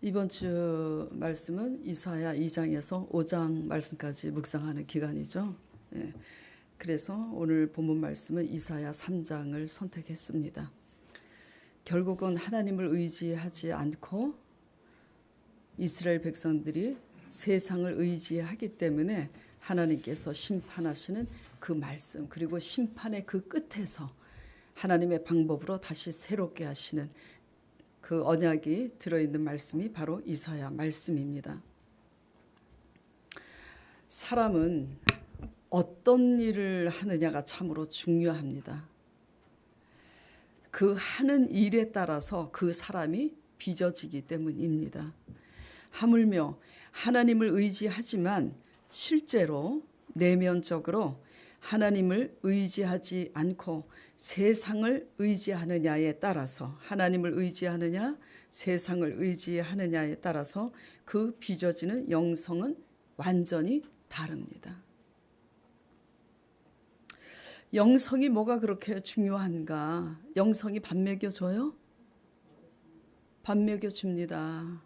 이번 주 말씀은 이사야 2장에서 5장 말씀까지 묵상하는 기간이죠. 예, 그래서 오늘 본문 말씀은 이사야 3장을 선택했습니다. 결국은 하나님을 의지하지 않고 이스라엘 백성들이 세상을 의지하기 때문에 하나님께서 심판하시는 그 말씀, 그리고 심판의 그 끝에서 하나님의 방법으로 다시 새롭게 하시는 그 언약이 들어있는 말씀이 바로 이사야 말씀입니다. 사람은 어떤 일을 하느냐가 참으로 중요합니다. 그 하는 일에 따라서 그 사람이 빚어지기 때문입니다. 하물며 하나님을 의지하지만 실제로 내면적으로 하나님을 의지하지 않고 세상을 의지하느냐에 따라서, 하나님을 의지하느냐 세상을 의지하느냐에 따라서 그 빚어지는 영성은 완전히 다릅니다. 영성이 뭐가 그렇게 중요한가? 영성이 밥 먹여줘요? 밥 먹여줍니다.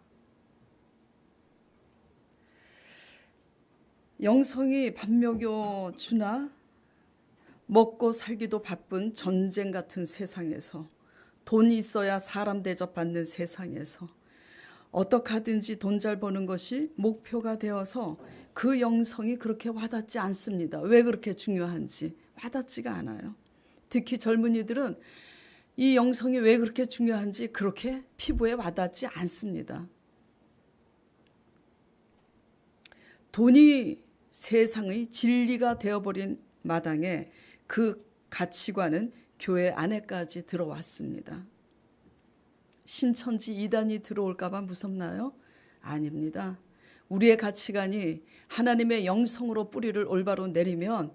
영성이 밥 먹여주나? 먹고 살기도 바쁜 전쟁 같은 세상에서, 돈이 있어야 사람 대접받는 세상에서 어떻게 하든지 돈 잘 버는 것이 목표가 되어서 그 영성이 그렇게 와닿지 않습니다. 왜 그렇게 중요한지 와닿지가 않아요. 특히 젊은이들은 이 영성이 왜 그렇게 중요한지 그렇게 피부에 와닿지 않습니다. 돈이 세상의 진리가 되어버린 마당에 그 가치관은 교회 안에까지 들어왔습니다. 신천지 이단이 들어올까봐 무섭나요? 아닙니다. 우리의 가치관이 하나님의 영성으로 뿌리를 올바로 내리면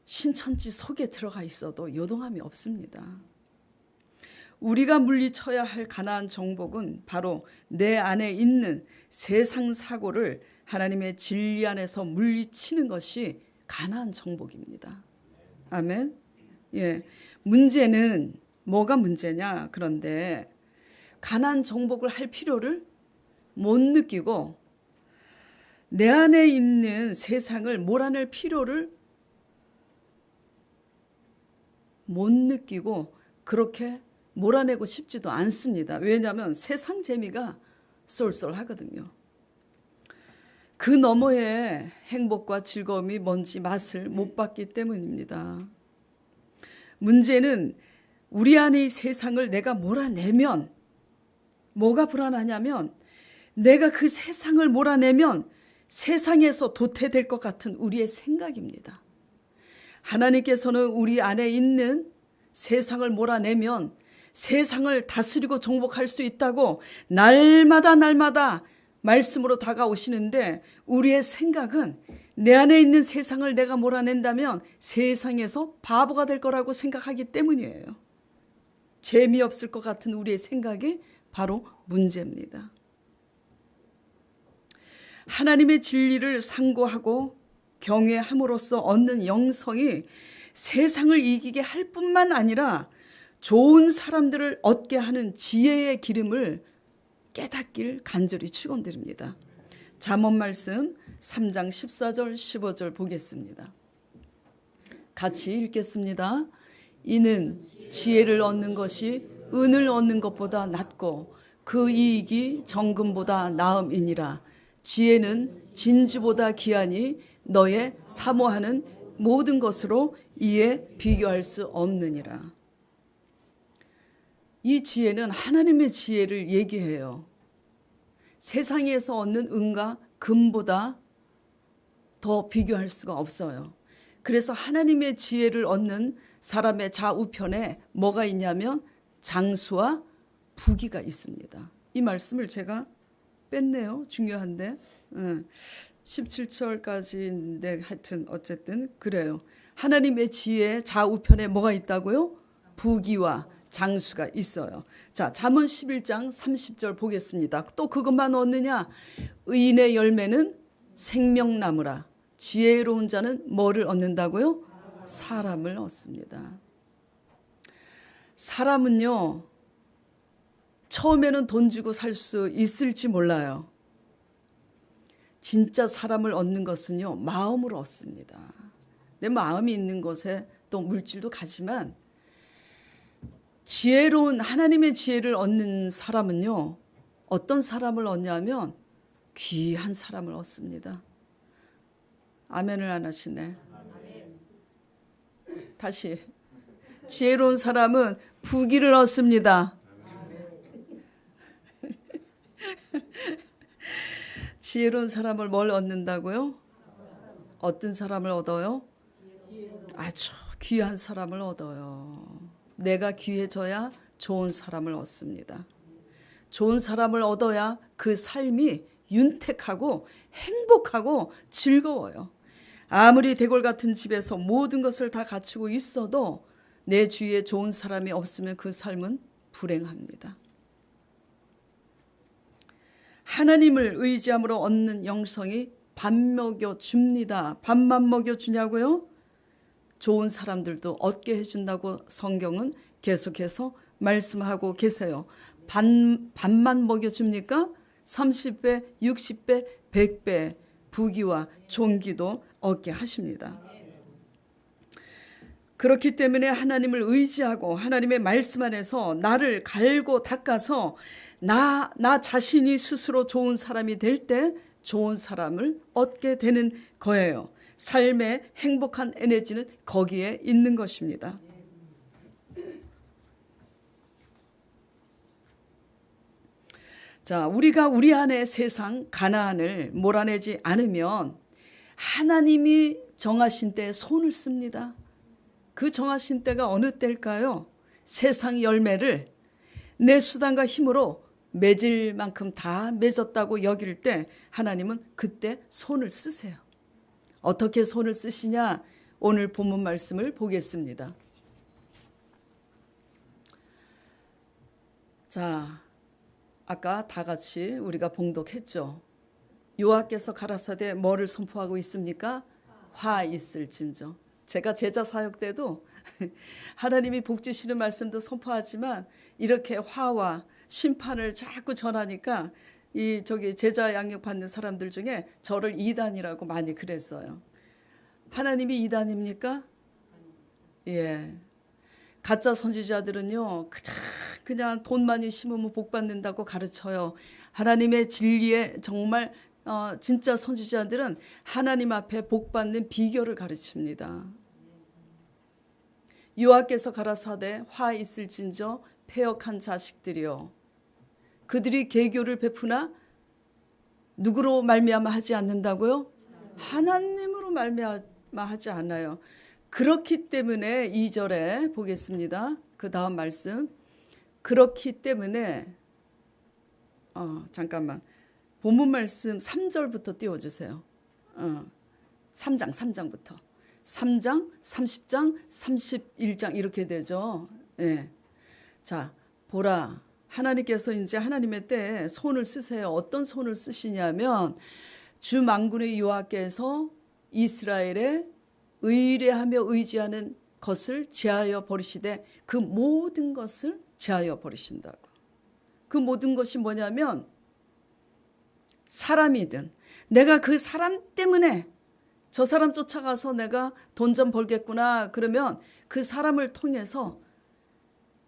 신천지 속에 들어가 있어도 요동함이 없습니다. 우리가 물리쳐야 할 가나안 정복은 바로 내 안에 있는 세상 사고를 하나님의 진리 안에서 물리치는 것이 가나안 정복입니다. 아멘. 예. 문제는 뭐가 문제냐? 그런데 가나안 정복을 할 필요를 못 느끼고 내 안에 있는 세상을 몰아낼 필요를 못 느끼고 그렇게 몰아내고 싶지도 않습니다. 왜냐하면 세상 재미가 쏠쏠하거든요. 그 너머의 행복과 즐거움이 뭔지 맛을 못 봤기 때문입니다. 문제는 우리 안의 세상을 내가 몰아내면 뭐가 불안하냐면, 내가 그 세상을 몰아내면 세상에서 도태될 것 같은 우리의 생각입니다. 하나님께서는 우리 안에 있는 세상을 몰아내면 세상을 다스리고 정복할 수 있다고 날마다 말씀으로 다가오시는데, 우리의 생각은 내 안에 있는 세상을 내가 몰아낸다면 세상에서 바보가 될 거라고 생각하기 때문이에요. 재미없을 것 같은 우리의 생각이 바로 문제입니다. 하나님의 진리를 상고하고 경외함으로써 얻는 영성이 세상을 이기게 할 뿐만 아니라 좋은 사람들을 얻게 하는 지혜의 기름을 깨닫길 간절히 축원드립니다. 잠언 말씀 3장 14절 15절 보겠습니다. 같이 읽겠습니다. 이는 지혜를 얻는 것이 은을 얻는 것보다 낫고 그 이익이 정금보다 나음이니라. 지혜는 진주보다 귀하니 너의 사모하는 모든 것으로 이에 비교할 수 없느니라. 이 지혜는 하나님의 지혜를 얘기해요. 세상에서 얻는 은과 금보다 더 비교할 수가 없어요. 그래서 하나님의 지혜를 얻는 사람의 좌우편에 뭐가 있냐면 장수와 부귀가 있습니다. 이 말씀을 제가 뺐네요. 중요한데 17절까지인데 하여튼 어쨌든 그래요. 하나님의 지혜 좌우편에 뭐가 있다고요? 부귀와 장수가 있어요. 자, 잠언 11장 30절 보겠습니다. 또 그것만 얻느냐? 의인의 열매는 생명나무라. 지혜로운 자는 뭐를 얻는다고요? 사람을 얻습니다. 사람은요, 처음에는 돈 주고 살 수 있을지 몰라요. 진짜 사람을 얻는 것은요, 마음으로 얻습니다. 내 마음이 있는 곳에 또 물질도 가지만 지혜로운 하나님의 지혜를 얻는 사람은요, 어떤 사람을 얻냐면 귀한 사람을 얻습니다. 아멘을 안 하시네. 다시, 지혜로운 사람은 부귀를 얻습니다. 지혜로운 사람을 뭘 얻는다고요? 어떤 사람을 얻어요? 아주 귀한 사람을 얻어요. 내가 귀해져야 좋은 사람을 얻습니다. 좋은 사람을 얻어야 그 삶이 윤택하고 행복하고 즐거워요. 아무리 대궐 같은 집에서 모든 것을 다 갖추고 있어도 내 주위에 좋은 사람이 없으면 그 삶은 불행합니다. 하나님을 의지함으로 얻는 영성이 밥 먹여줍니다. 밥만 먹여주냐고요? 좋은 사람들도 얻게 해준다고 성경은 계속해서 말씀하고 계세요. 밥만 먹여줍니까? 30배, 60배, 100배 부귀와 존귀도 얻게 하십니다. 그렇기 때문에 하나님을 의지하고 하나님의 말씀 안에서 나를 갈고 닦아서 나 자신이 스스로 좋은 사람이 될 때 좋은 사람을 얻게 되는 거예요. 삶의 행복한 에너지는 거기에 있는 것입니다. 자, 우리가 우리 안에 세상 가나안을 몰아내지 않으면 하나님이 정하신 때에 손을 씁니다. 그 정하신 때가 어느 때일까요? 세상 열매를 내 수단과 힘으로 맺을 만큼 다 맺었다고 여길 때 하나님은 그때 손을 쓰세요. 어떻게 손을 쓰시냐? 오늘 본문 말씀을 보겠습니다. 자, 아까 다 같이 우리가 봉독했죠. 여호와께서 가라사대 뭐를 선포하고 있습니까? 화 있을진저. 제가 제자 사역 때도 하나님이 복 주시는 말씀도 선포하지만 이렇게 화와 심판을 자꾸 전하니까 제자 양육 받는 사람들 중에 저를 이단이라고 많이 그랬어요. 하나님이 이단입니까? 예. 가짜 선지자들은요, 그냥 돈 많이 심으면 복 받는다고 가르쳐요. 하나님의 진리에 정말 진짜 선지자들은 하나님 앞에 복 받는 비결을 가르칩니다. 여호와께서 가라사대 화 있을진저 패역한 자식들이요, 그들이 계교를 베푸나 누구로 말미암아 하지 않는다고요? 하나님으로 말미암아 하지 않아요. 그렇기 때문에 2절에 보겠습니다. 그 다음 말씀. 그렇기 때문에 잠깐만, 본문 말씀 3절부터 띄워주세요. 3장부터 3장, 30장, 31장 이렇게 되죠. 네. 자, 보라, 하나님께서 이제 하나님의 때에 손을 쓰세요. 어떤 손을 쓰시냐면 주 만군의 여호와께서 이스라엘의 의뢰하며 의지하는 것을 제하여 버리시되 그 모든 것을 제하여 버리신다고. 그 모든 것이 뭐냐면 사람이든, 내가 그 사람 때문에 저 사람 쫓아가서 내가 돈 좀 벌겠구나 그러면 그 사람을 통해서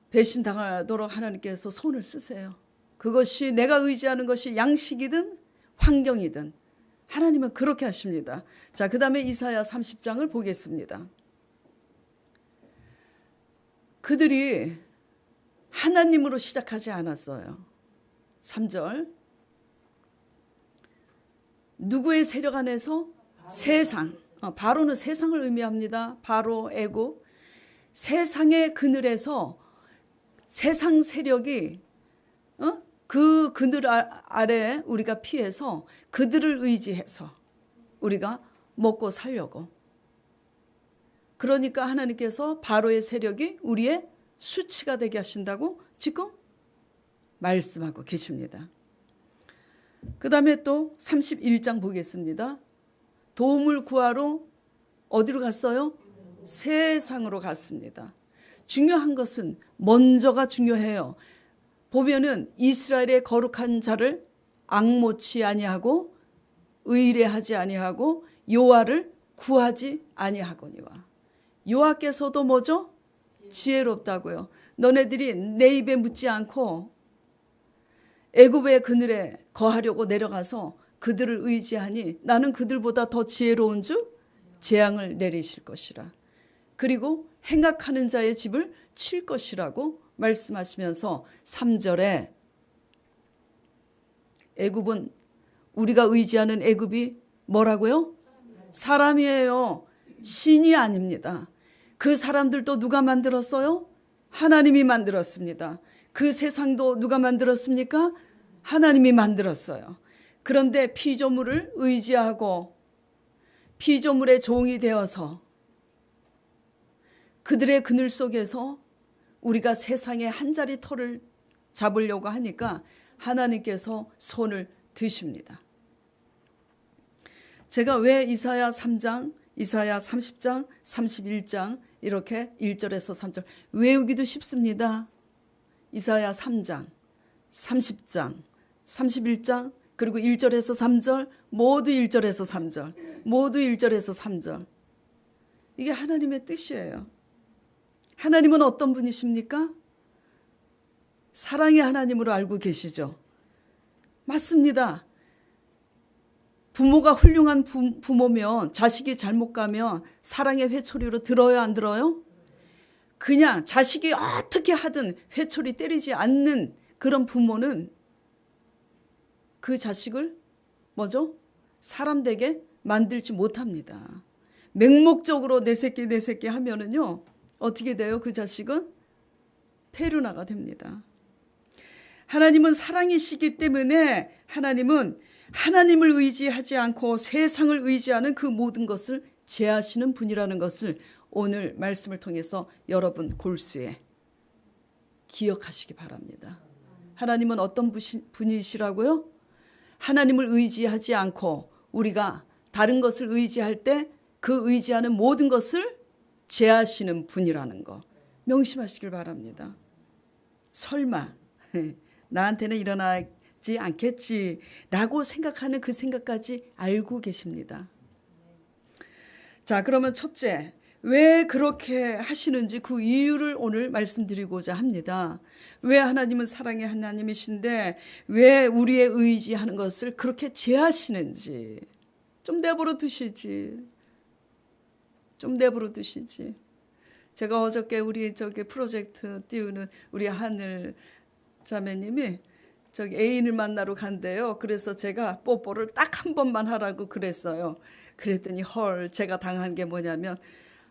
배신당하도록 하나님께서 손을 쓰세요. 그것이 내가 의지하는 것이 양식이든 환경이든 하나님은 그렇게 하십니다. 자, 그 다음에 이사야 30장을 보겠습니다. 그들이 하나님으로 시작하지 않았어요. 3절. 누구의 세력 안에서? 세상. 바로는 세상을 의미합니다. 바로 애국. 세상의 그늘에서 세상 세력이 그 그늘 아래 우리가 피해서 그들을 의지해서 우리가 먹고 살려고. 그러니까 하나님께서 바로의 세력이 우리의 수치가 되게 하신다고 지금 말씀하고 계십니다. 그 다음에 또 31장 보겠습니다. 도움을 구하러 어디로 갔어요? 세상으로 갔습니다. 중요한 것은 먼저가 중요해요. 보면은 이스라엘의 거룩한 자를 앙모치 아니하고 의뢰하지 아니하고 여호와를 구하지 아니하거니와. 여호와께서도 뭐죠? 지혜롭다고요. 너네들이 내 입에 묻지 않고 애굽의 그늘에 거하려고 내려가서 그들을 의지하니 나는 그들보다 더 지혜로운 줄 재앙을 내리실 것이라. 그리고 행악하는 자의 집을 칠 것이라고 말씀하시면서 3절에 애굽은 우리가 의지하는 애굽이 뭐라고요? 사람이에요. 신이 아닙니다. 그 사람들도 누가 만들었어요? 하나님이 만들었습니다. 그 세상도 누가 만들었습니까? 하나님이 만들었어요. 그런데 피조물을 의지하고 피조물의 종이 되어서 그들의 그늘 속에서 우리가 세상의 한 자리 털을 잡으려고 하니까 하나님께서 손을 드십니다. 제가 왜 이사야 3장, 이사야 30장, 31장 이렇게 1절에서 3절 외우기도 쉽습니다. 이사야 3장, 30장, 31장 그리고 1절에서 3절 모두 1절에서 3절 모두 1절에서 3절 이게 하나님의 뜻이에요. 하나님은 어떤 분이십니까? 사랑의 하나님으로 알고 계시죠? 맞습니다. 부모가 훌륭한 부모면 자식이 잘못 가면 사랑의 회초리로 들어요, 안 들어요? 그냥 자식이 어떻게 하든 회초리 때리지 않는 그런 부모는 그 자식을 뭐죠? 사람 되게 만들지 못합니다. 맹목적으로 내 새끼 하면은요 어떻게 돼요? 그 자식은 페루나가 됩니다. 하나님은 사랑이시기 때문에 하나님은 하나님을 의지하지 않고 세상을 의지하는 그 모든 것을 제하시는 분이라는 것을 오늘 말씀을 통해서 여러분 골수에 기억하시기 바랍니다. 하나님은 어떤 분이시라고요? 하나님을 의지하지 않고 우리가 다른 것을 의지할 때 그 의지하는 모든 것을 제하시는 분이라는 거 명심하시길 바랍니다. 설마 나한테는 일어나지 않겠지라고 생각하는 그 생각까지 알고 계십니다. 자, 그러면 첫째, 왜 그렇게 하시는지 그 이유를 오늘 말씀드리고자 합니다. 왜 하나님은 사랑의 하나님이신데 왜 우리의 의지하는 것을 그렇게 제하시는지 좀 내버려 두시지. 좀 내버려 두시지. 제가 어저께 우리 프로젝트 띄우는 우리 하늘 자매님이 애인을 만나러 간대요. 그래서 제가 뽀뽀를 딱 한 번만 하라고 그랬어요. 그랬더니 제가 당한 게 뭐냐면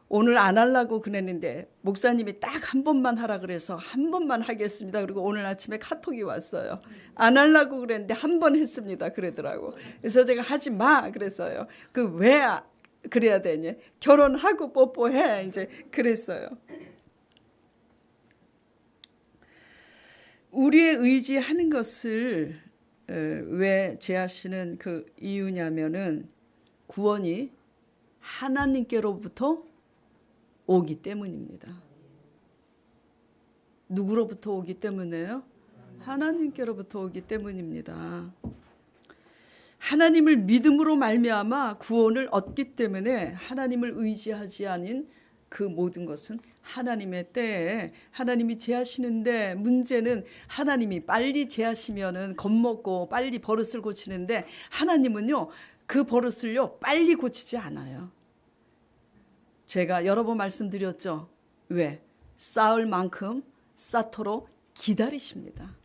오늘 안 하려고 그랬는데 목사님이 딱 한 번만 하라 그래서 한 번만 하겠습니다. 그리고 오늘 아침에 카톡이 왔어요. 안 하려고 그랬는데 한 번 했습니다. 그러더라고. 그래서 제가 하지 마 그랬어요. 왜 그래야 되니? 결혼하고 뽀뽀해 이제 그랬어요. 우리의 의지하는 것을 왜 제하시는 그 이유냐면은 구원이 하나님께로부터 오기 때문입니다. 누구로부터 오기 때문에요? 하나님께로부터 오기 때문입니다. 하나님을 믿음으로 말미암아 구원을 얻기 때문에 하나님을 의지하지 않은 그 모든 것은 하나님의 때에 하나님이 제하시는데 문제는 하나님이 빨리 제하시면은 겁먹고 빨리 버릇을 고치는데 하나님은요 그 버릇을요 빨리 고치지 않아요. 제가 여러 번 말씀드렸죠. 왜? 쌓을 만큼 쌓도록 기다리십니다.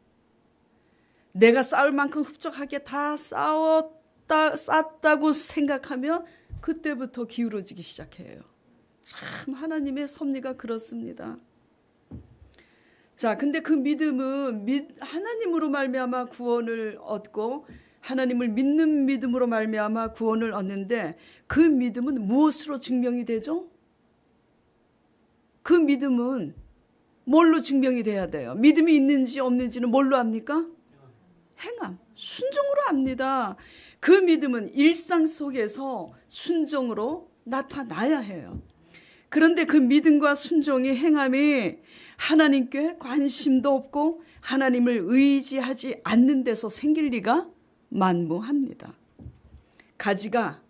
내가 쌓을 만큼 흡족하게 다 쌓았다고 생각하면 그때부터 기울어지기 시작해요. 참 하나님의 섭리가 그렇습니다. 자, 근데 그 믿음은 하나님으로 말미암아 구원을 얻고 하나님을 믿는 믿음으로 말미암아 구원을 얻는데 그 믿음은 무엇으로 증명이 되죠? 그 믿음은 뭘로 증명이 돼야 돼요? 믿음이 있는지 없는지는 뭘로 압니까? 행함, 순종으로 압니다. 그 믿음은 일상 속에서 순종으로 나타나야 해요. 그런데 그 믿음과 순종의 행함이 하나님께 관심도 없고 하나님을 의지하지 않는 데서 생길 리가 만무합니다. 가지가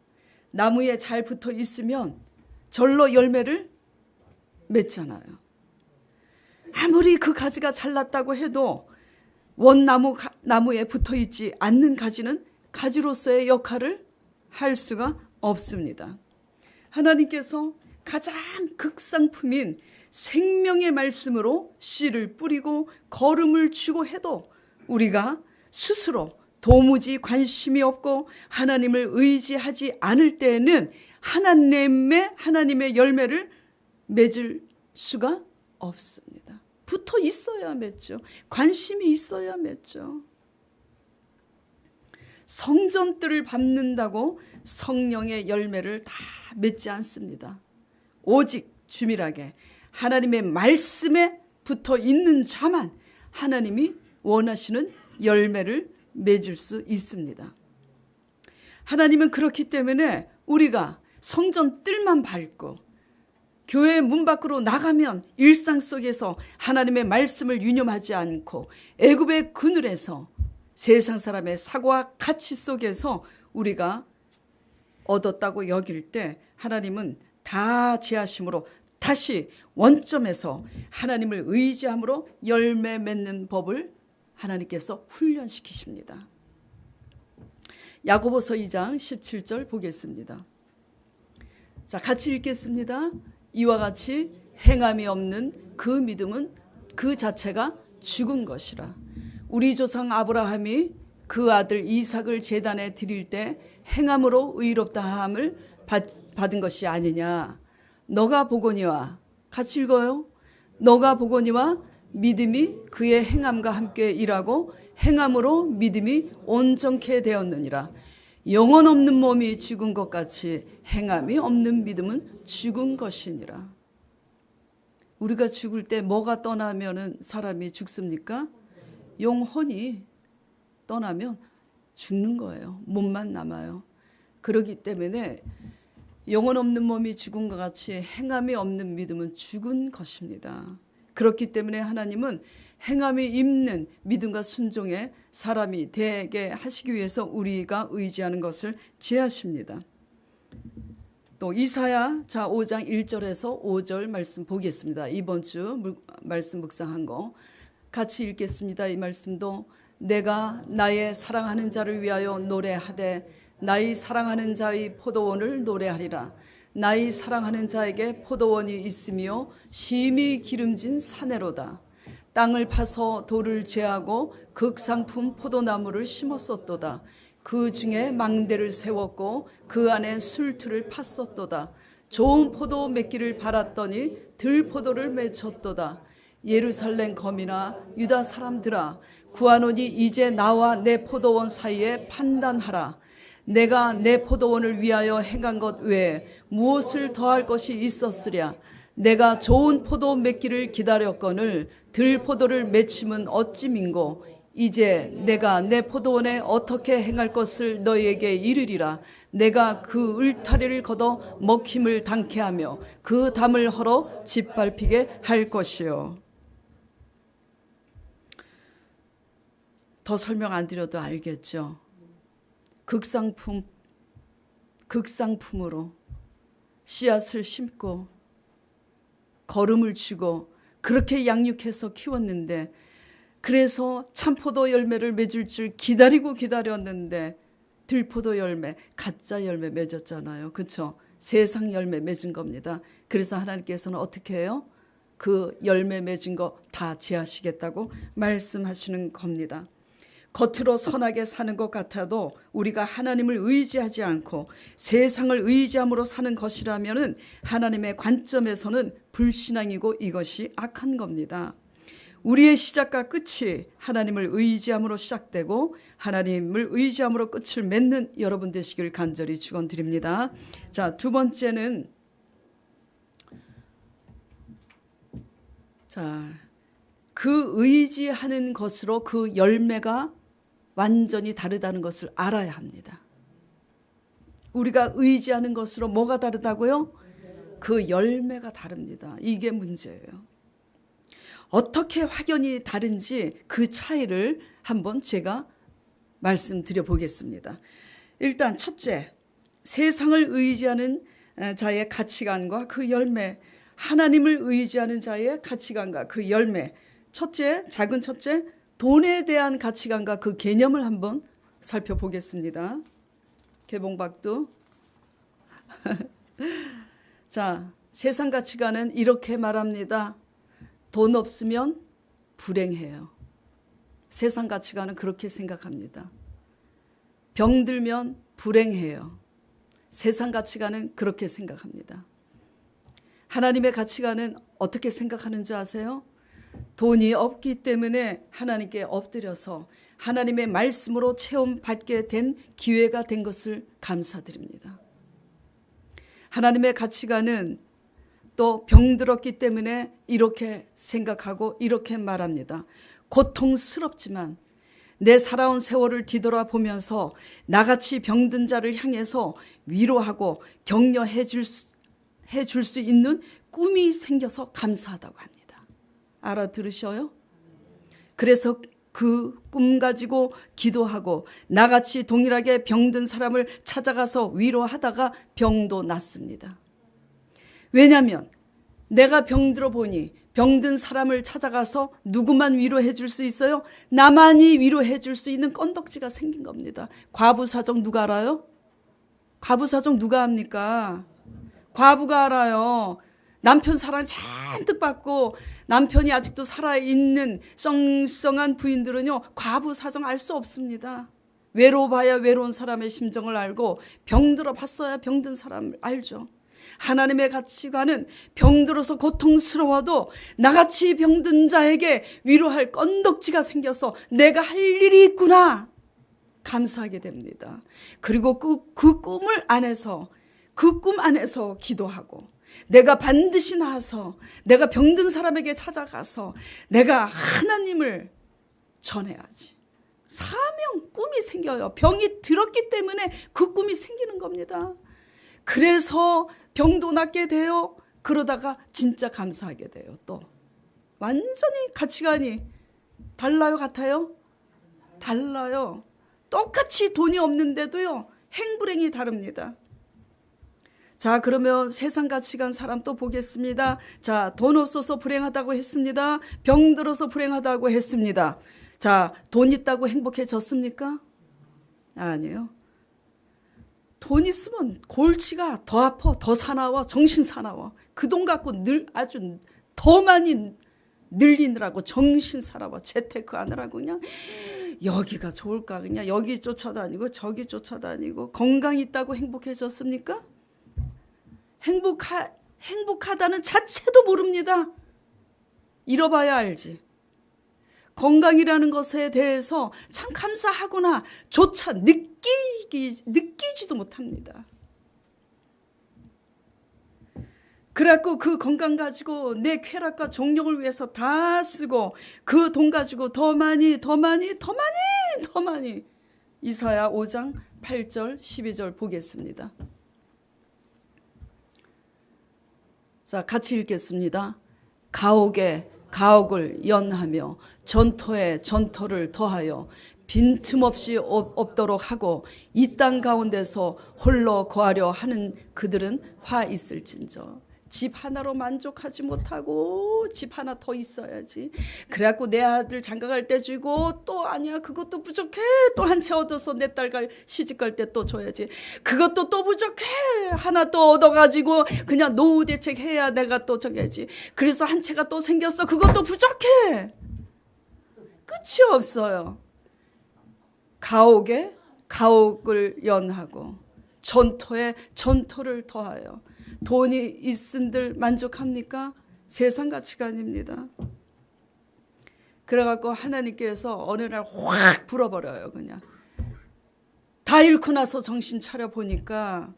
나무에 잘 붙어 있으면 절로 열매를 맺잖아요. 아무리 그 가지가 잘났다고 해도 나무에 붙어 있지 않는 가지는 가지로서의 역할을 할 수가 없습니다. 하나님께서 가장 극상품인 생명의 말씀으로 씨를 뿌리고 거름을 주고 해도 우리가 스스로 도무지 관심이 없고 하나님을 의지하지 않을 때에는 하나님의 열매를 맺을 수가 없습니다. 붙어 있어야 맺죠. 관심이 있어야 맺죠. 성전들을 밟는다고 성령의 열매를 다 맺지 않습니다. 오직 주밀하게 하나님의 말씀에 붙어 있는 자만 하나님이 원하시는 열매를 맺을 수 있습니다. 하나님은 그렇기 때문에 우리가 성전 뜰만 밟고 교회 문 밖으로 나가면 일상 속에서 하나님의 말씀을 유념하지 않고 애굽의 그늘에서 세상 사람의 사고와 가치 속에서 우리가 얻었다고 여길 때 하나님은 다 제하심으로 다시 원점에서 하나님을 의지함으로 열매 맺는 법을 하나님께서 훈련시키십니다. 야고보서 2장 17절 보겠습니다. 자, 같이 읽겠습니다. 이와 같이 행함이 없는 그 믿음은 그 자체가 죽은 것이라. 우리 조상 아브라함이 그 아들 이삭을 제단에 드릴 때 행함으로 의롭다 함을 받은 것이 아니냐. 너가 보거니와, 같이 읽어요. 너가 보거니와 믿음이 그의 행함과 함께 일하고 행함으로 믿음이 온전케 되었느니라. 영혼 없는 몸이 죽은 것 같이 행함이 없는 믿음은 죽은 것이니라. 우리가 죽을 때 뭐가 떠나면은 사람이 죽습니까? 영혼이 떠나면 죽는 거예요. 몸만 남아요. 그렇기 때문에 영혼 없는 몸이 죽은 것 같이 행함이 없는 믿음은 죽은 것입니다. 그렇기 때문에 하나님은 행함이 있는 믿음과 순종의 사람이 되게 하시기 위해서 우리가 의지하는 것을 제하십니다. 또 이사야 5장 1절에서 5절 말씀 보겠습니다. 이번 주 말씀 묵상한 거 같이 읽겠습니다. 이 말씀도 내가 나의 사랑하는 자를 위하여 노래하되 나의 사랑하는 자의 포도원을 노래하리라. 나의 사랑하는 자에게 포도원이 있으며 심히 기름진 사내로다. 땅을 파서 돌을 제하고 극상품 포도나무를 심었었도다. 그 중에 망대를 세웠고 그 안에 술틀을 팠었도다. 좋은 포도 맺기를 바랐더니 들포도를 맺혔도다. 예루살렘 거민아 유다 사람들아 구하노니 이제 나와 내 포도원 사이에 판단하라. 내가 내 포도원을 위하여 행한 것 외에 무엇을 더할 것이 있었으랴. 내가 좋은 포도 맺기를 기다렸거늘 들포도를 맺힘은 어찌 민고. 이제 내가 내 포도원에 어떻게 행할 것을 너희에게 이르리라. 내가 그 울타리를 걷어 먹힘을 당케 하며 그 담을 헐어 짓밟히게 할 것이요. 더 설명 안 드려도 알겠죠. 극상품으로 씨앗을 심고 거름을 주고 그렇게 양육해서 키웠는데, 그래서 참포도 열매를 맺을 줄 기다렸는데 들포도 열매, 가짜 열매 맺었잖아요. 그렇죠? 세상 열매 맺은 겁니다. 그래서 하나님께서는 어떻게 해요? 그 열매 맺은 거 다 제하시겠다고 말씀하시는 겁니다. 겉으로 선하게 사는 것 같아도 우리가 하나님을 의지하지 않고 세상을 의지함으로 사는 것이라면 하나님의 관점에서는 불신앙이고 이것이 악한 겁니다. 우리의 시작과 끝이 하나님을 의지함으로 시작되고 하나님을 의지함으로 끝을 맺는 여러분 되시길 간절히 축원드립니다. 자, 두 번째는 그 의지하는 것으로 그 열매가 완전히 다르다는 것을 알아야 합니다. 우리가 의지하는 것으로 뭐가 다르다고요? 그 열매가 다릅니다. 이게 문제예요. 어떻게 확연히 다른지 그 차이를 한번 제가 말씀드려 보겠습니다. 일단 첫째, 세상을 의지하는 자의 가치관과 그 열매, 하나님을 의지하는 자의 가치관과 그 열매. 첫째, 작은 첫째, 돈에 대한 가치관과 그 개념을 한번 살펴보겠습니다. 개봉박두. 자, 세상 가치관은 이렇게 말합니다. 돈 없으면 불행해요. 세상 가치관은 그렇게 생각합니다. 병들면 불행해요. 세상 가치관은 그렇게 생각합니다. 하나님의 가치관은 어떻게 생각하는 줄 아세요? 돈이 없기 때문에 하나님께 엎드려서 하나님의 말씀으로 체험받게 된 기회가 된 것을 감사드립니다. 하나님의 가치관은 또 병들었기 때문에 이렇게 생각하고 이렇게 말합니다. 고통스럽지만 내 살아온 세월을 뒤돌아보면서 나같이 병든 자를 향해서 위로하고 격려해 줄 수 있는 꿈이 생겨서 감사하다고 합니다. 알아들으셔요? 그래서 그 꿈 가지고 기도하고 나같이 동일하게 병든 사람을 찾아가서 위로하다가 병도 낫습니다. 왜냐하면 내가 병들어 보니 병든 사람을 찾아가서 누구만 위로해 줄 수 있어요? 나만이 위로해 줄 수 있는 건덕지가 생긴 겁니다. 과부 사정 누가 알아요? 과부 사정 누가 합니까? 과부가 알아요. 남편 사랑 잔뜩 받고 남편이 아직도 살아있는 썽썽한 부인들은요, 과부 사정 알 수 없습니다. 외로워봐야 외로운 사람의 심정을 알고 병들어 봤어야 병든 사람을 알죠. 하나님의 가치관은 병들어서 고통스러워도 나같이 병든 자에게 위로할 건덕지가 생겨서 내가 할 일이 있구나 감사하게 됩니다. 그리고 그 꿈을 안에서 그 꿈 안에서 기도하고 내가 반드시 나아서 내가 병든 사람에게 찾아가서 내가 하나님을 전해야지. 사명, 꿈이 생겨요. 병이 들었기 때문에 그 꿈이 생기는 겁니다. 그래서 병도 낫게 돼요. 그러다가 진짜 감사하게 돼요. 또 완전히 가치관이 달라요, 같아요? 달라요. 똑같이 돈이 없는데도요, 행불행이 다릅니다. 자, 그러면 세상 가치관 사람 또 보겠습니다. 자, 돈 없어서 불행하다고 했습니다. 병들어서 불행하다고 했습니다. 자, 돈 있다고 행복해졌습니까? 아니에요. 돈 있으면 골치가 더 아파, 더 사나워, 정신 사나워. 그 돈 갖고 아주 더 많이 늘리느라고 정신 사나워. 재테크 하느라고 그냥 여기가 좋을까, 그냥 여기 쫓아다니고 저기 쫓아다니고. 건강 있다고 행복해졌습니까? 행복하다는 자체도 모릅니다. 잃어봐야 알지. 건강이라는 것에 대해서 참 감사하구나 조차 느끼지도 못합니다. 그래갖고 그 건강 가지고 내 쾌락과 종력을 위해서 다 쓰고 그 돈 가지고 더 많이 이사야 5장 8절 12절 보겠습니다. 자, 같이 읽겠습니다. 가옥에 가옥을 연하며 전토에 전토를 더하여 빈틈없이 없도록 하고 이 땅 가운데서 홀로 거하려 하는 그들은 화 있을진저. 집 하나로 만족하지 못하고 집 하나 더 있어야지. 그래갖고 내 아들 장가갈 때 주고 또 아니야 그것도 부족해. 또 한 채 얻어서 내 딸 시집 갈 때 또 줘야지. 그것도 또 부족해. 하나 또 얻어가지고 그냥 노후 대책 해야 내가 또 저기야지. 그래서 한 채가 또 생겼어. 그것도 부족해. 끝이 없어요. 가옥에 가옥을 연하고 전토에 전토를 더하여. 돈이 있은들 만족합니까? 세상 가치관입니다. 그래갖고 하나님께서 어느 날 확 불어버려요. 그냥 다 잃고 나서 정신 차려 보니까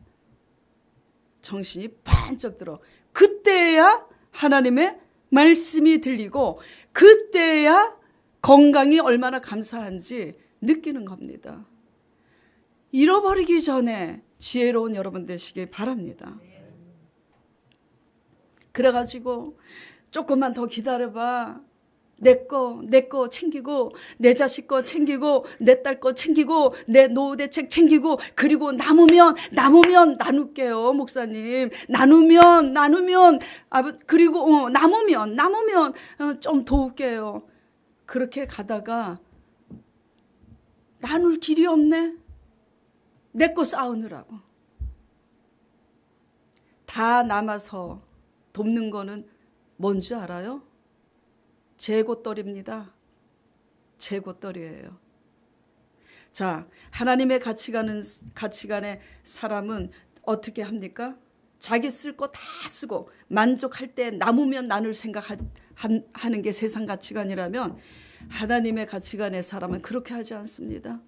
정신이 번쩍 들어. 그때야 하나님의 말씀이 들리고 그때야 건강이 얼마나 감사한지 느끼는 겁니다. 잃어버리기 전에 지혜로운 여러분 되시길 바랍니다. 그래가지고 조금만 더 기다려봐. 내 거 챙기고, 내 자식 거 챙기고, 내 딸 거 챙기고, 내 노후 대책 챙기고, 그리고 남으면 나눌게요, 목사님. 나누면, 그리고 남으면 좀 도울게요. 그렇게 가다가 나눌 길이 없네. 내 거 쌓으느라고. 다 남아서 돕는 거는 뭔지 알아요? 재고떨입니다. 재고떨이에요. 자, 하나님의 가치관의 사람은 어떻게 합니까? 자기 쓸 거 다 쓰고 만족할 때 남으면 나눌 생각하는 게 세상 가치관이라면, 하나님의 가치관의 사람은 그렇게 하지 않습니다.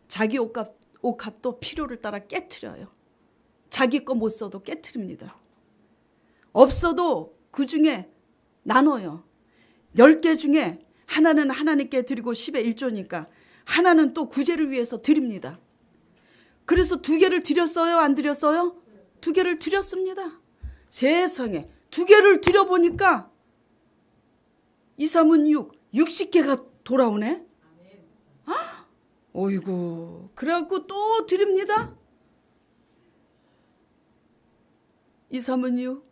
자기 옷값도 필요를 따라 깨트려요. 자기 거 못 써도 깨트립니다. 없어도 그 중에 나눠요. 10개 중에 하나는 하나님께 드리고 10의 1조니까 하나는 또 구제를 위해서 드립니다. 그래서 2개를 드렸어요? 안 드렸어요? 2개를 드렸습니다. 세상에 2개를 드려보니까 2, 3은 6, 60개가 돌아오네. 어이구, 그래갖고 또 드립니다. 2, 3은 6,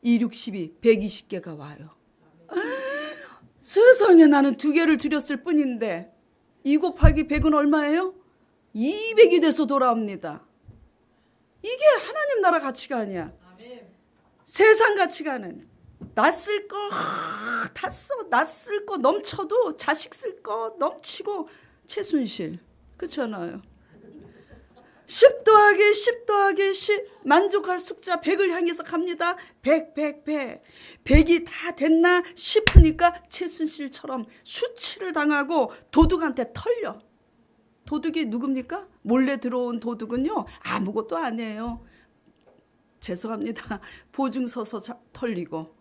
2, 6, 12, 120개가 와요. 세상에, 나는 2개를 드렸을 뿐인데 2 곱하기 100은 얼마예요? 200이 돼서 돌아옵니다. 이게 하나님 나라 가치관이야. 세상 가치관은 나 쓸 거 다 써. 나 쓸 거 넘쳐도 자식 쓸 거 넘치고 최순실. 그렇잖아요. 10 더하기 10 더하기 10 만족할 숫자 100을 향해서 갑니다. 100. 100이 다 됐나 싶으니까 최순실처럼 수치를 당하고 도둑한테 털려. 도둑이 누굽니까? 몰래 들어온 도둑은요, 아무것도 아니에요. 죄송합니다. 보증서서 털리고,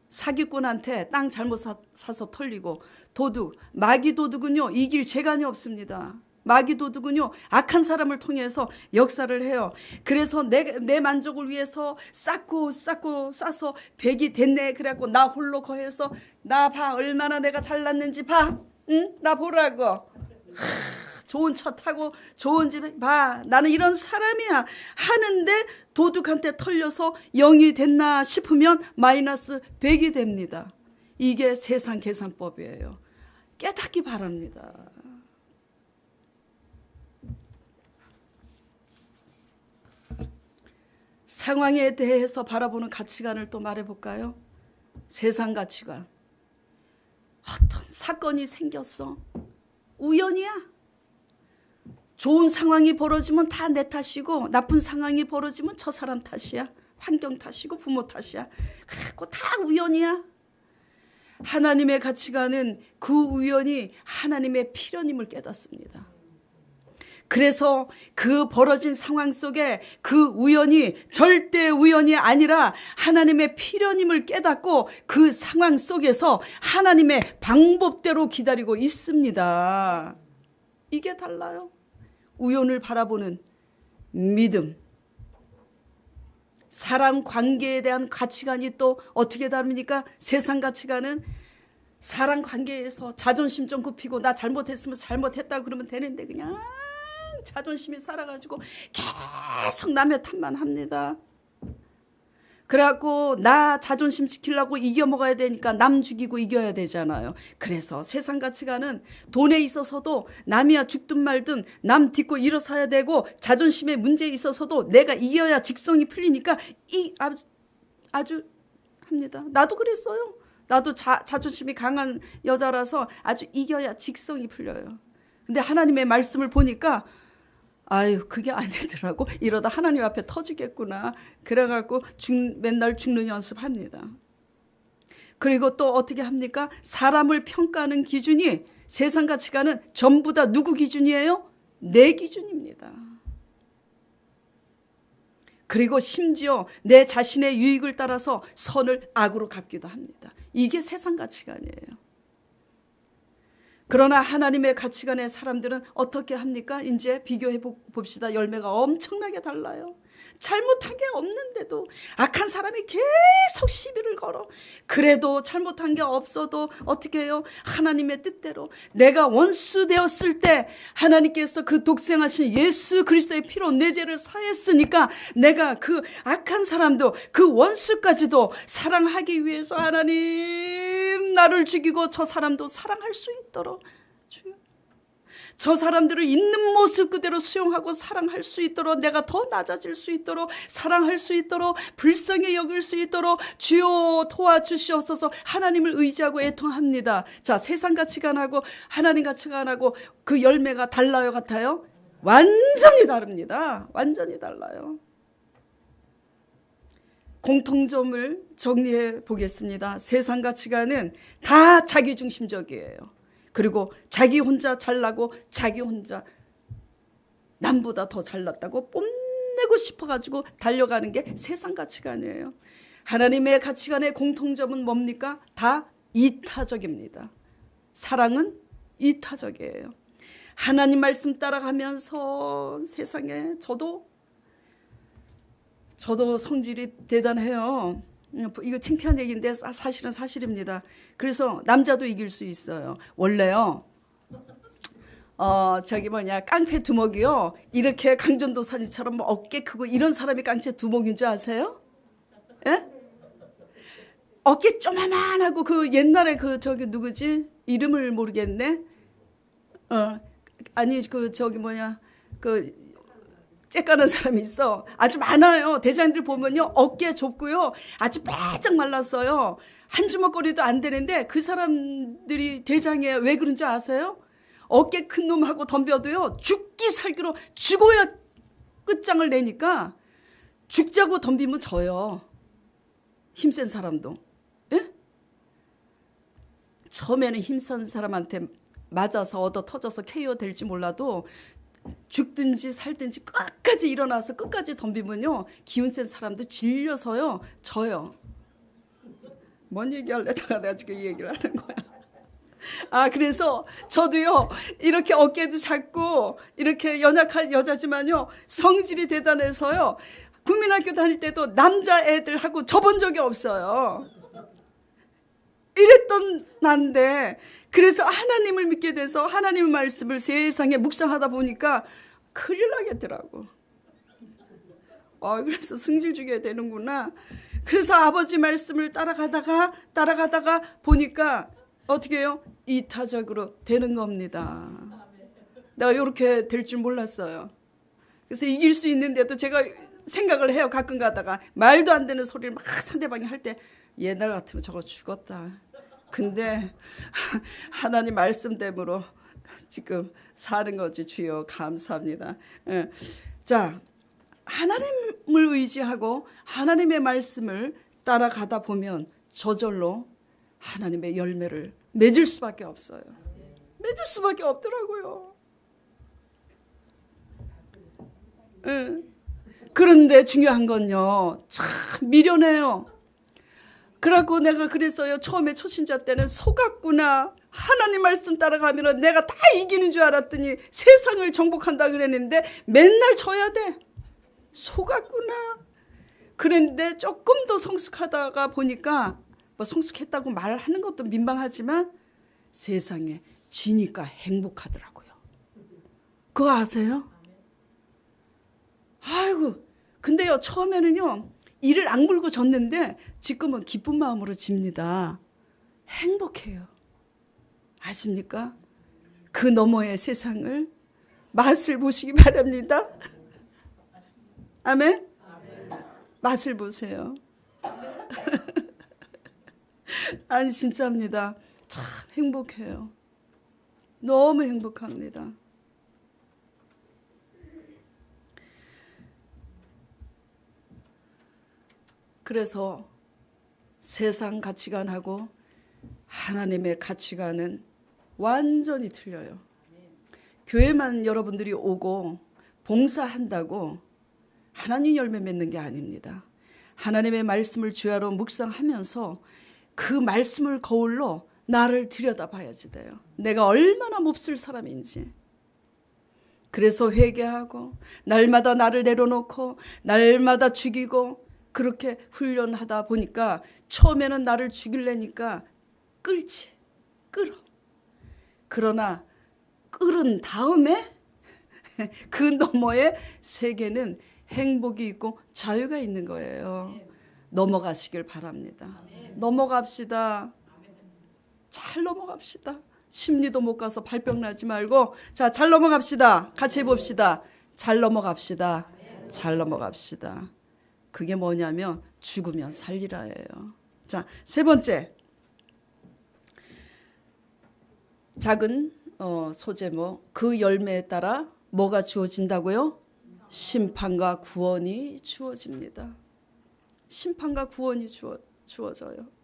사기꾼한테 땅 잘못 사서 털리고, 마귀 도둑은요, 이길 재간이 없습니다. 마귀 도둑은요, 악한 사람을 통해서 역사를 해요. 그래서 내 만족을 위해서 쌓고 싸서 100이 됐네. 그래갖고 나 홀로 거해서 나 봐, 얼마나 내가 잘났는지 봐. 응? 나 보라고. 좋은 차 타고 좋은 집 봐. 나는 이런 사람이야 하는데 도둑한테 털려서 0이 됐나 싶으면 마이너스 100이 됩니다. 이게 세상 계산법이에요. 깨닫기 바랍니다. 상황에 대해서 바라보는 가치관을 또 말해볼까요? 세상 가치관. 어떤 사건이 생겼어. 우연이야. 좋은 상황이 벌어지면 다 내 탓이고, 나쁜 상황이 벌어지면 저 사람 탓이야. 환경 탓이고 부모 탓이야. 그래갖고 다 우연이야. 하나님의 가치관은 그 우연이 하나님의 필연임을 깨닫습니다. 그래서 그 벌어진 상황 속에 그 우연이 절대 우연이 아니라 하나님의 필연임을 깨닫고 그 상황 속에서 하나님의 방법대로 기다리고 있습니다. 이게 달라요. 우연을 바라보는 믿음. 사람 관계에 대한 가치관이 또 어떻게 다릅니까? 세상 가치관은 사람 관계에서 자존심 좀 굽히고 나 잘못했으면 잘못했다 그러면 되는데 그냥 자존심이 살아가지고 계속 남의 탓만 합니다. 그래갖고 나 자존심 지키려고 이겨먹어야 되니까 남 죽이고 이겨야 되잖아요. 그래서 세상 가치관은 돈에 있어서도 남이야 죽든 말든 남 딛고 일어서야 되고, 자존심의 문제에 있어서도 내가 이겨야 직성이 풀리니까 아주 합니다. 나도 그랬어요. 나도 자존심이 강한 여자라서 아주 이겨야 직성이 풀려요. 근데 하나님의 말씀을 보니까 아유, 그게 아니더라고. 이러다 하나님 앞에 터지겠구나. 그래갖고 맨날 죽는 연습합니다. 그리고 또 어떻게 합니까? 사람을 평가하는 기준이, 세상 가치관은 전부 다 누구 기준이에요? 내 기준입니다. 그리고 심지어 내 자신의 유익을 따라서 선을 악으로 갚기도 합니다. 이게 세상 가치관이에요. 그러나 하나님의 가치관의 사람들은 어떻게 합니까? 이제 비교해 봅시다. 열매가 엄청나게 달라요. 잘못한 게 없는데도 악한 사람이 계속 시비를 걸어. 그래도 잘못한 게 없어도 어떻게 해요? 하나님의 뜻대로 내가 원수 되었을 때 하나님께서 그 독생하신 예수 그리스도의 피로 내 죄를 사했으니까 내가 그 악한 사람도 그 원수까지도 사랑하기 위해서 하나님 나를 죽이고 저 사람도 사랑할 수 있도록 주여, 저 사람들을 있는 모습 그대로 수용하고 사랑할 수 있도록, 내가 더 낮아질 수 있도록, 사랑할 수 있도록, 불쌍히 여길 수 있도록 주여 도와주시옵소서. 하나님을 의지하고 애통합니다. 자, 세상 가치관하고 하나님 가치관하고 그 열매가 달라요, 같아요? 완전히 다릅니다. 완전히 달라요. 공통점을 정리해 보겠습니다. 세상 가치관은 다 자기중심적이에요. 그리고 자기 혼자 잘나고 자기 혼자 남보다 더 잘났다고 뽐내고 싶어가지고 달려가는 게 세상 가치관이에요. 하나님의 가치관의 공통점은 뭡니까? 다 이타적입니다. 사랑은 이타적이에요. 하나님 말씀 따라가면서 세상에 저도 성질이 대단해요. 이거 창피한 얘기인데 사실은 사실입니다. 그래서 남자도 이길 수 있어요. 원래요. 깡패 두목이요. 이렇게 강전도사님처럼 뭐 어깨 크고 이런 사람이 깡패 두목인 줄 아세요? 예? 어깨 쪼만하고 그 옛날에 누구지? 이름을 모르겠네. 째까는 사람이 있어. 아주 많아요. 대장들 보면요, 어깨 좁고요, 아주 빼짝 말랐어요. 한 주먹거리도 안 되는데 그 사람들이 대장에 왜 그런 줄 아세요? 어깨 큰 놈하고 덤벼도요, 죽기 살기로 죽어야 끝장을 내니까 죽자고 덤비면 져요. 힘센 사람도. 예? 처음에는 힘센 사람한테 맞아서 얻어 터져서 KO 될지 몰라도 죽든지 살든지 끝까지 일어나서 끝까지 덤비면요, 기운 센 사람도 질려서요 져요. 뭔 얘기하려다가 내가 지금 이 얘기를 하는 거야. 그래서 저도요, 이렇게 어깨도 작고 이렇게 연약한 여자지만요, 성질이 대단해서요, 국민학교 다닐 때도 남자애들하고 접은 적이 없어요. 이랬던 난데, 그래서 하나님을 믿게 돼서 하나님의 말씀을 세상에 묵상하다 보니까 큰일 나겠더라고. 그래서 승질 주게 되는구나. 그래서 아버지 말씀을 따라가다가 보니까 어떻게 해요? 이타적으로 되는 겁니다. 내가 이렇게 될 줄 몰랐어요. 그래서 이길 수 있는데도 제가 생각을 해요. 가끔 가다가 말도 안 되는 소리를 막 상대방이 할 때, 옛날 같으면 저거 죽었다. 근데 하나님 말씀대로 지금 사는 거지. 주여 감사합니다. 자, 하나님을 의지하고 하나님의 말씀을 따라가다 보면 저절로 하나님의 열매를 맺을 수밖에 없어요. 맺을 수밖에 없더라고요. 그런데 중요한 건요, 참 미련해요. 그래갖고 내가 그랬어요. 처음에 초신자 때는 속았구나. 하나님 말씀 따라가면 내가 다 이기는 줄 알았더니 세상을 정복한다 그랬는데 맨날 져야 돼. 속았구나. 그런데 조금 더 성숙하다가 보니까, 뭐 성숙했다고 말하는 것도 민망하지만 세상에 지니까 행복하더라고요. 그거 아세요? 아이고, 근데요, 처음에는요, 이를 악물고 졌는데 지금은 기쁜 마음으로 집니다. 행복해요. 아십니까? 그 너머의 세상을, 맛을 보시기 바랍니다. 아멘? 맛을 보세요. 아니 진짜입니다. 참 행복해요. 너무 행복합니다. 그래서 세상 가치관하고 하나님의 가치관은 완전히 틀려요. 교회만 여러분들이 오고 봉사한다고 하나님 열매 맺는 게 아닙니다. 하나님의 말씀을 주야로 묵상하면서 그 말씀을 거울로 나를 들여다봐야지 돼요. 내가 얼마나 몹쓸 사람인지. 그래서 회개하고 날마다 나를 내려놓고 날마다 죽이고 그렇게 훈련하다 보니까 처음에는 나를 죽이려니까 끌어. 그러나 끌은 다음에 그 너머의 세계는 행복이 있고 자유가 있는 거예요. 넘어가시길 바랍니다. 넘어갑시다. 잘 넘어갑시다. 심리도 못 가서 발병 나지 말고 자, 잘 넘어갑시다. 같이 해봅시다. 잘 넘어갑시다. 잘 넘어갑시다. 그게 뭐냐면 죽으면 살리라예요. 자, 세 번째. 작은 소제목. 그 열매에 따라 뭐가 주어진다고요? 심판과 구원이 주어집니다. 심판과 구원이 주어져요.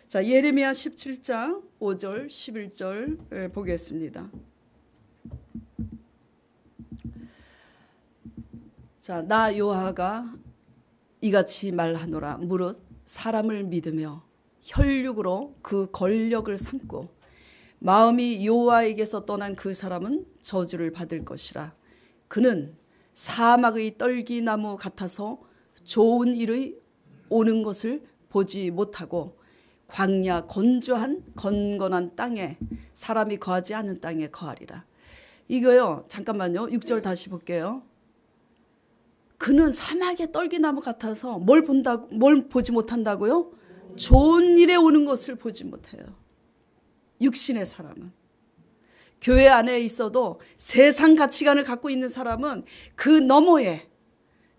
자, 예레미야 17장 5절 11절 보겠습니다. 자, 나 여호와가 이같이 말하노라. 무릇 사람을 믿으며 혈육으로 그 권력을 삼고 마음이 여호와에게서 떠난 그 사람은 저주를 받을 것이라. 그는 사막의 떨기나무 같아서 좋은 일의 오는 것을 보지 못하고 광야 건조한 건건한 땅에 사람이 거하지 않은 땅에 거하리라. 이거요. 잠깐만요. 6절 다시 볼게요. 그는 사막의 떨기나무 같아서 뭘 보지 못한다고요? 좋은 일에 오는 것을 보지 못해요. 육신의 사람은. 교회 안에 있어도 세상 가치관을 갖고 있는 사람은 그 너머에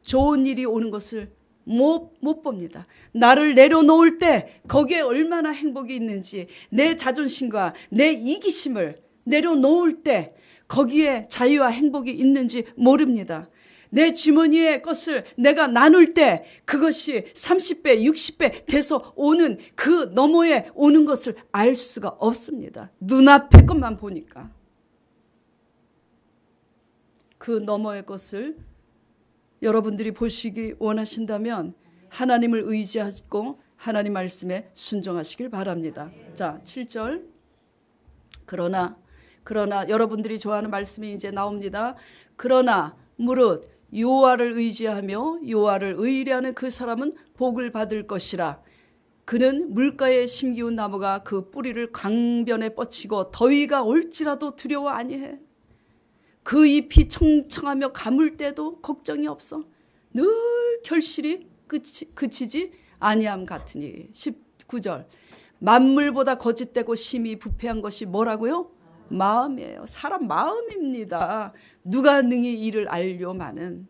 좋은 일이 오는 것을 못 봅니다. 나를 내려놓을 때 거기에 얼마나 행복이 있는지, 내 자존심과 내 이기심을 내려놓을 때 거기에 자유와 행복이 있는지 모릅니다. 내 주머니의 것을 내가 나눌 때 그것이 30배, 60배 돼서 오는 그 너머에 오는 것을 알 수가 없습니다. 눈앞의 것만 보니까. 그 너머의 것을 여러분들이 보시기 원하신다면 하나님을 의지하고 하나님 말씀에 순종하시길 바랍니다. 자, 7절. 그러나 여러분들이 좋아하는 말씀이 이제 나옵니다. 그러나 무릇 여호와를 의지하며 여호와를 의뢰하는 그 사람은 복을 받을 것이라. 그는 물가에 심기운 나무가 그 뿌리를 강변에 뻗치고 더위가 올지라도 두려워 아니해. 그 잎이 청청하며 가물 때도 걱정이 없어. 늘 결실이 그치지 아니함 같으니. 19절. 만물보다 거짓되고 심히 부패한 것이 뭐라고요? 마음이에요. 사람 마음입니다. 누가 능히 이를 알려마는.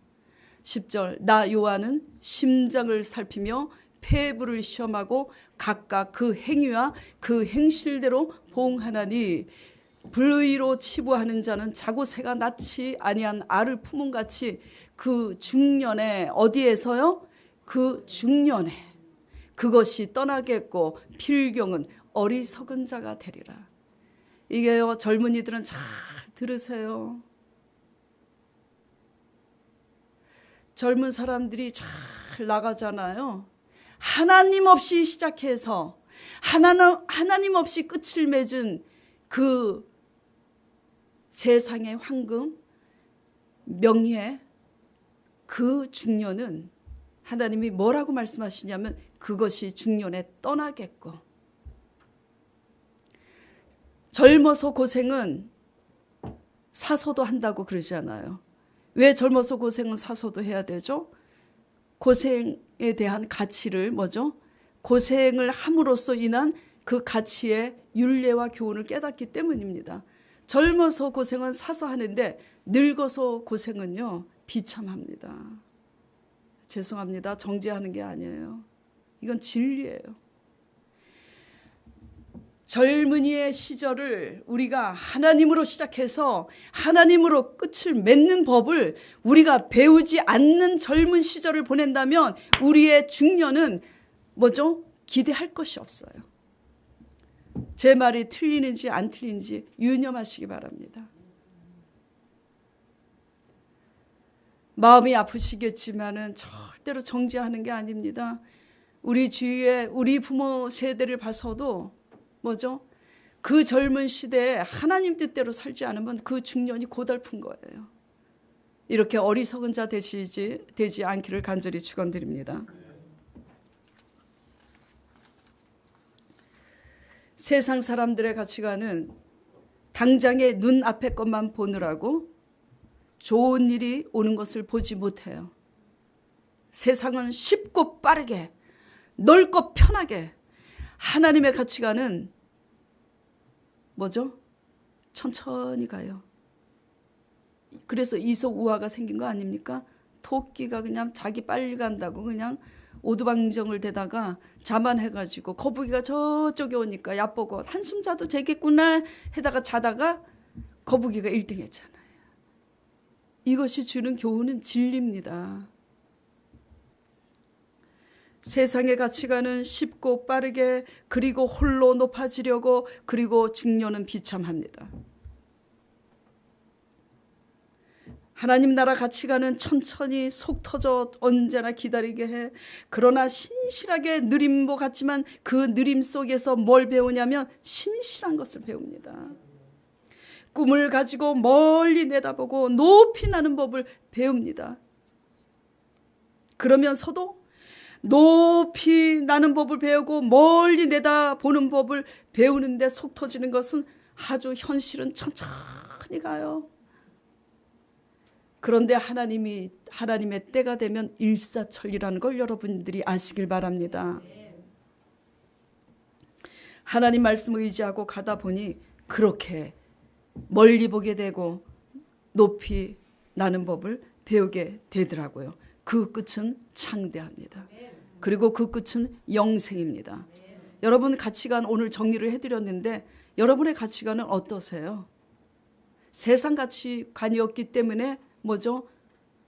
10절. 나 여호와는 심장을 살피며 폐부를 시험하고 각각 그 행위와 그 행실대로 보응하나니. 불의로 치부하는 자는 자고 새가 낳지 아니한 알을 품은 같이 그 중년에 어디에서요? 그 중년에 그것이 떠나겠고 필경은 어리석은 자가 되리라. 이게요, 젊은이들은 잘 들으세요. 젊은 사람들이 잘 나가잖아요. 하나님 없이 시작해서 하나님 없이 끝을 맺은 그 세상의 황금, 명예, 그 중년은 하나님이 뭐라고 말씀하시냐면 그것이 중년에 떠나겠고. 젊어서 고생은 사소도 한다고 그러잖아요. 왜 젊어서 고생은 사소도 해야 되죠? 고생에 대한 가치를 뭐죠? 고생을 함으로써 인한 그 가치의 윤례와 교훈을 깨닫기 때문입니다. 젊어서 고생은 사소하는데 늙어서 고생은요 비참합니다. 죄송합니다. 정죄하는 게 아니에요. 이건 진리예요. 젊은이의 시절을 우리가 하나님으로 시작해서 하나님으로 끝을 맺는 법을 우리가 배우지 않는 젊은 시절을 보낸다면 우리의 중년은 뭐죠? 기대할 것이 없어요. 제 말이 틀리는지 안 틀리는지 유념하시기 바랍니다. 마음이 아프시겠지만은 절대로 정죄하는 게 아닙니다. 우리 주위에 우리 부모 세대를 봐서도 뭐죠? 그 젊은 시대에 하나님 뜻대로 살지 않으면 그 중년이 고달픈 거예요. 이렇게 어리석은 자 되지 않기를 간절히 축원드립니다. 세상 사람들의 가치관은 당장의 눈앞의 것만 보느라고 좋은 일이 오는 것을 보지 못해요. 세상은 쉽고 빠르게, 넓고 편하게, 하나님의 가치관은 뭐죠? 천천히 가요. 그래서 이속우화가 생긴 거 아닙니까? 토끼가 그냥 자기 빨리 간다고 그냥 오두방정을 대다가 자만해가지고 거북이가 저쪽에 오니까 얕보고 한숨 자도 되겠구나 해다가 자다가 거북이가 1등 했잖아요. 이것이 주는 교훈은 진리입니다. 세상의 가치관은 쉽고 빠르게, 그리고 홀로 높아지려고, 그리고 중년은 비참합니다. 하나님 나라 가치관은 천천히 속 터져 언제나 기다리게 해. 그러나 신실하게 느림보 같지만 그 느림 속에서 뭘 배우냐면 신실한 것을 배웁니다. 꿈을 가지고 멀리 내다보고 높이 나는 법을 배웁니다. 그러면서도 높이 나는 법을 배우고 멀리 내다보는 법을 배우는데 속 터지는 것은 아주 현실은 천천히 가요. 그런데 하나님의 때가 되면 일사천리라는 걸 여러분들이 아시길 바랍니다. 하나님 말씀 의지하고 가다 보니 그렇게 멀리 보게 되고 높이 나는 법을 배우게 되더라고요. 그 끝은 창대합니다. 그리고 그 끝은 영생입니다. 여러분 가치관 오늘 정리를 해드렸는데 여러분의 가치관은 어떠세요? 세상 가치관이었기 때문에 뭐죠?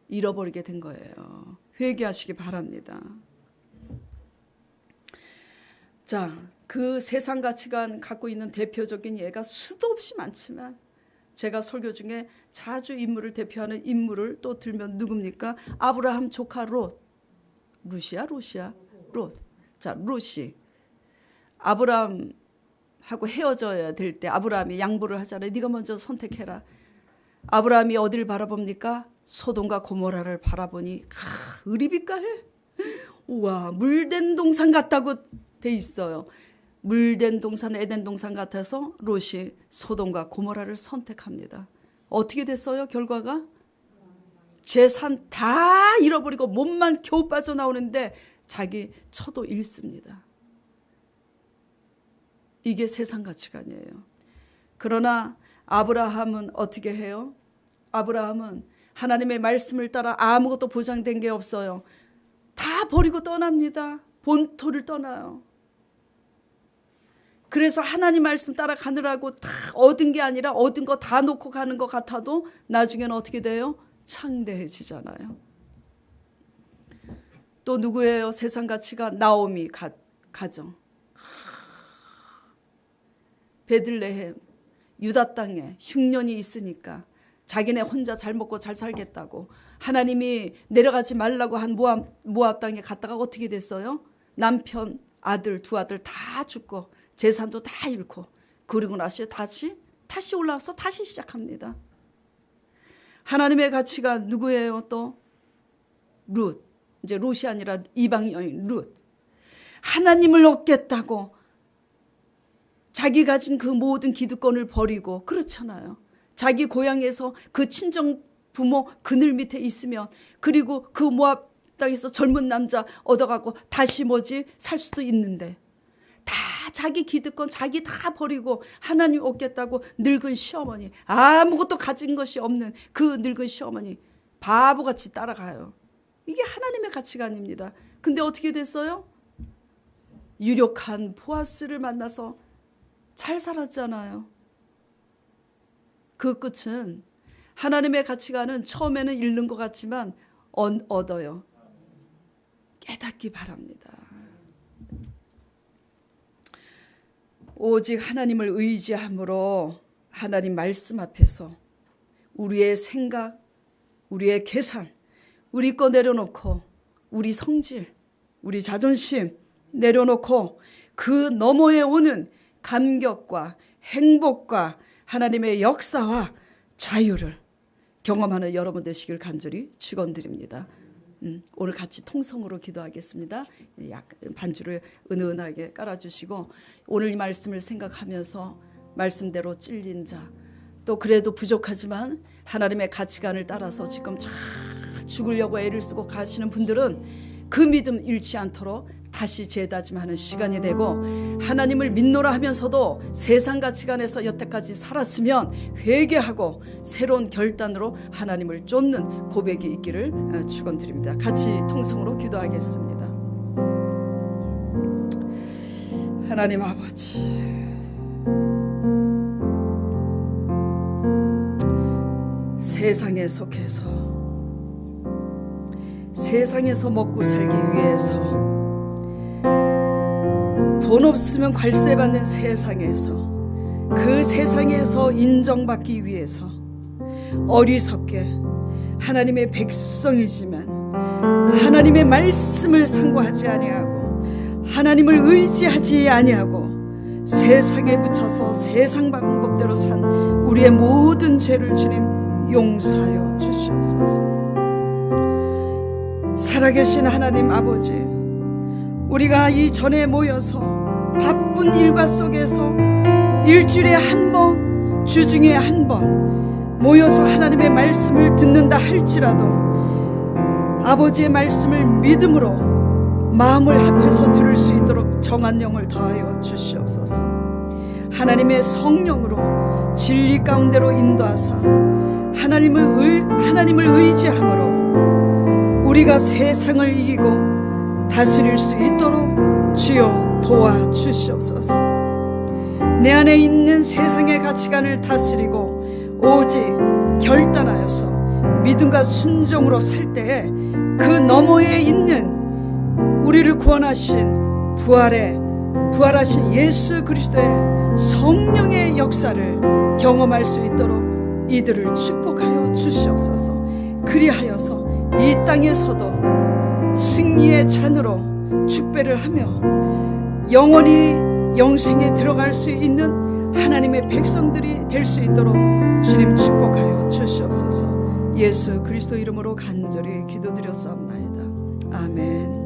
잃어버리게 된 거예요. 회개하시기 바랍니다. 자, 그 세상 가치관 갖고 있는 대표적인 예가 수도 없이 많지만 제가 설교 중에 자주 인물을 대표하는 인물을 또 들면 누굽니까? 아브라함 조카 롯. 롯. 자, 롯이 아브라함하고 헤어져야 될 때 아브라함이 양보를 하잖아요. 네가 먼저 선택해라. 아브라함이 어디를 바라봅니까? 소돔과 고모라를 바라보니 의리비까해. 우와, 물된 동산 같다고 돼 있어요. 물된 동산, 에덴 동산 같아서 롯이 소돔과 고모라를 선택합니다. 어떻게 됐어요? 결과가? 재산 다 잃어버리고 몸만 겨우 빠져나오는데 자기 처도 잃습니다. 이게 세상 가치관이에요. 그러나 아브라함은 어떻게 해요? 아브라함은 하나님의 말씀을 따라 아무것도 보장된 게 없어요. 다 버리고 떠납니다. 본토를 떠나요. 그래서 하나님 말씀 따라 가느라고 다 얻은 게 아니라 얻은 거 다 놓고 가는 것 같아도 나중에는 어떻게 돼요? 창대해지잖아요. 또 누구예요? 세상 가치가 나오미 가정. 베들레헴 유다 땅에 흉년이 있으니까 자기네 혼자 잘 먹고 잘 살겠다고 하나님이 내려가지 말라고 한 모압 땅에 갔다가 어떻게 됐어요? 남편, 아들, 두 아들 다 죽고 재산도 다 잃고 그리고 나서 다시 올라와서 다시 시작합니다. 하나님의 가치가 누구예요? 또 룻. 이제 롯이 아니라 이방 여인 룻. 하나님을 얻겠다고 자기 가진 그 모든 기득권을 버리고 그렇잖아요. 자기 고향에서 그 친정 부모 그늘 밑에 있으면 그리고 그 모압 땅에서 젊은 남자 얻어가고 다시 살 수도 있는데 다 자기 기득권 자기 다 버리고 하나님 얻겠다고 늙은 시어머니 아무것도 가진 것이 없는 그 늙은 시어머니 바보같이 따라가요. 이게 하나님의 가치관입니다. 근데 어떻게 됐어요? 유력한 보아스를 만나서 잘 살았잖아요. 그 끝은 하나님의 가치관은 처음에는 잃는 것 같지만 얻어요. 깨닫기 바랍니다. 오직 하나님을 의지함으로 하나님 말씀 앞에서 우리의 생각, 우리의 계산, 우리 거 내려놓고 우리 성질, 우리 자존심 내려놓고 그 너머에 오는 감격과 행복과 하나님의 역사와 자유를 경험하는 여러분 되시길 간절히 축원드립니다. 오늘 같이 통성으로 기도하겠습니다. 반주를 은은하게 깔아주시고 오늘 이 말씀을 생각하면서 말씀대로 찔린 자, 또 그래도 부족하지만 하나님의 가치관을 따라서 지금 잘 죽으려고 애를 쓰고 가시는 분들은 그 믿음 잃지 않도록 다시 재다짐하는 시간이 되고, 하나님을 믿노라 하면서도 세상 가치관에서 여태까지 살았으면 회개하고 새로운 결단으로 하나님을 쫓는 고백이 있기를 축원드립니다. 같이 통성으로 기도하겠습니다. 하나님 아버지, 세상에 속해서 세상에서 먹고 살기 위해서 돈 없으면 관세 받는 세상에서, 그 세상에서 인정받기 위해서 어리석게 하나님의 백성이지만 하나님의 말씀을 상고하지 아니하고 하나님을 의지하지 아니하고 세상에 묻혀서 세상 방법대로 산 우리의 모든 죄를 주님 용서하여 주시옵소서. 살아계신 하나님 아버지, 우리가 이 전에 모여서 바쁜 일과 속에서 일주일에 한 번, 주중에 한 번 모여서 하나님의 말씀을 듣는다 할지라도 아버지의 말씀을 믿음으로 마음을 합해서 들을 수 있도록 정한 영을 더하여 주시옵소서. 하나님의 성령으로 진리 가운데로 인도하사 하나님을 의지함으로 우리가 세상을 이기고 다스릴 수 있도록 주여 도와주시옵소서. 내 안에 있는 세상의 가치관을 다스리고 오직 결단하여서 믿음과 순종으로 살 때에 그 너머에 있는 우리를 구원하신 부활하신 예수 그리스도의 성령의 역사를 경험할 수 있도록 이들을 축복하여 주시옵소서. 그리하여서 이 땅에서도 승리의 잔으로 축배를 하며 영원히 영생에 들어갈 수 있는 하나님의 백성들이 될 수 있도록 주님 축복하여 주시옵소서. 예수 그리스도 이름으로 간절히 기도드렸사옵나이다. 아멘.